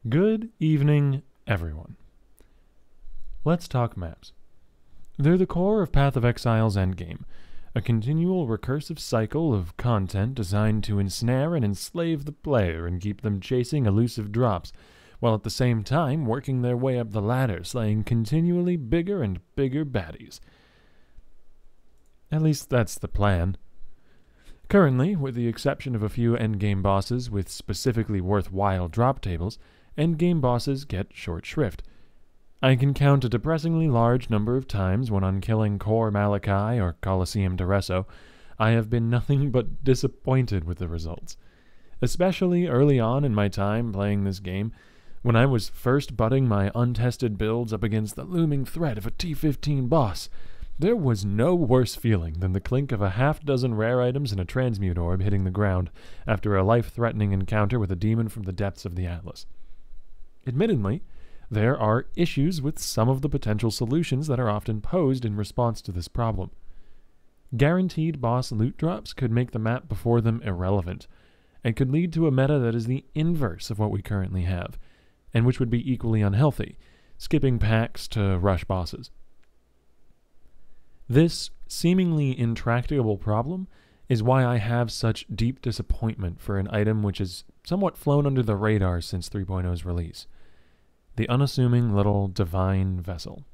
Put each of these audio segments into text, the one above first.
Good evening, everyone. Let's talk maps. They're the core of Path of Exile's endgame, a continual recursive cycle of content designed to ensnare and enslave the player and keep them chasing elusive drops, while at the same time working their way up the ladder, slaying continually bigger and bigger baddies. At least that's the plan. Currently, with the exception of a few endgame bosses with specifically worthwhile drop tables, endgame bosses get short shrift. I can count a depressingly large number of times when on killing Core Malachi or Coliseum Dureso, I have been nothing but disappointed with the results. Especially early on in my time playing this game, when I was first butting my untested builds up against the looming threat of a T-15 boss, there was no worse feeling than the clink of a half-dozen rare items and a transmute orb hitting the ground after a life-threatening encounter with a demon from the depths of the Atlas. Admittedly, there are issues with some of the potential solutions that are often posed in response to this problem. Guaranteed boss loot drops could make the map before them irrelevant, and could lead to a meta that is the inverse of what we currently have, and which would be equally unhealthy, skipping packs to rush bosses. This seemingly intractable problem is why I have such deep disappointment for an item which has somewhat flown under the radar since 3.0's release. The unassuming little divine vessel.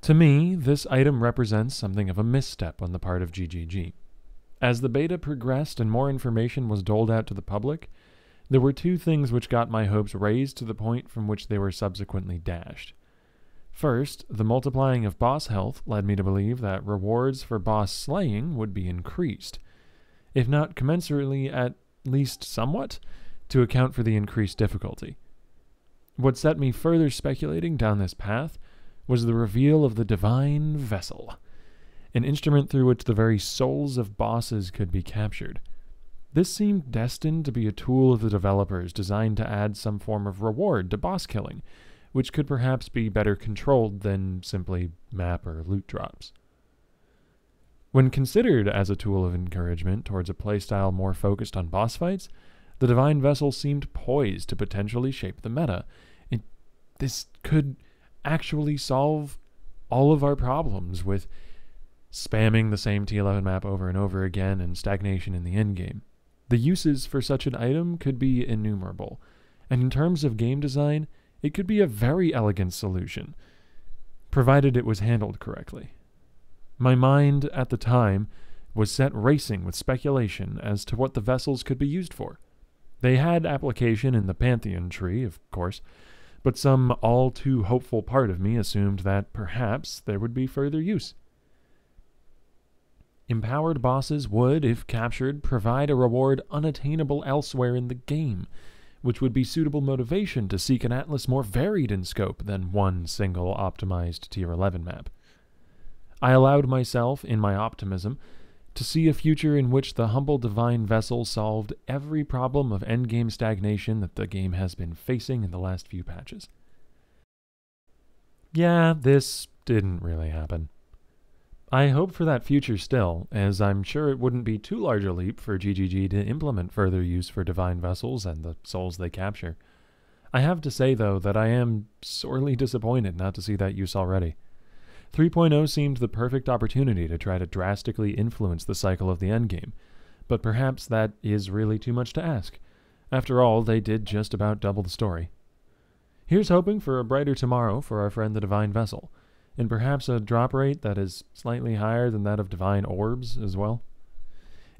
To me, this item represents something of a misstep on the part of GGG. As the beta progressed and more information was doled out to the public, there were two things which got my hopes raised to the point from which they were subsequently dashed. First, the multiplying of boss health led me to believe that rewards for boss slaying would be increased, if not commensurately, at least somewhat, to account for the increased difficulty. What set me further speculating down this path was the reveal of the divine vessel, an instrument through which the very souls of bosses could be captured. This seemed destined to be a tool of the developers designed to add some form of reward to boss killing, which could perhaps be better controlled than simply map or loot drops. When considered as a tool of encouragement towards a playstyle more focused on boss fights, the Divine Vessel seemed poised to potentially shape the meta. This could actually solve all of our problems with spamming the same T11 map over and over again and stagnation in the endgame. The uses for such an item could be innumerable, and in terms of game design, it could be a very elegant solution, provided it was handled correctly. My mind, at the time, was set racing with speculation as to what the vessels could be used for. They had application in the Pantheon tree, of course, but some all-too-hopeful part of me assumed that perhaps there would be further use. Empowered bosses would, if captured, provide a reward unattainable elsewhere in the game, which would be suitable motivation to seek an Atlas more varied in scope than one single optimized Tier 11 map. I allowed myself, in my optimism, to see a future in which the humble divine vessel solved every problem of endgame stagnation that the game has been facing in the last few patches. Yeah, this didn't really happen. I hope for that future still, as I'm sure it wouldn't be too large a leap for GGG to implement further use for divine vessels and the souls they capture. I have to say, though, that I am sorely disappointed not to see that use already. 3.0 seemed the perfect opportunity to try to drastically influence the cycle of the endgame, but perhaps that is really too much to ask. After all, they did just about double the story. Here's hoping for a brighter tomorrow for our friend the Divine Vessel, and perhaps a drop rate that is slightly higher than that of Divine Orbs as well.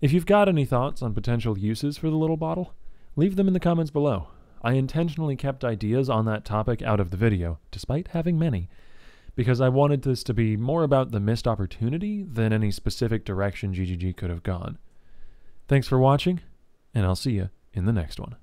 If you've got any thoughts on potential uses for the little bottle, leave them in the comments below. I intentionally kept ideas on that topic out of the video, despite having many, because I wanted this to be more about the missed opportunity than any specific direction GGG could have gone. Thanks for watching, and I'll see you in the next one.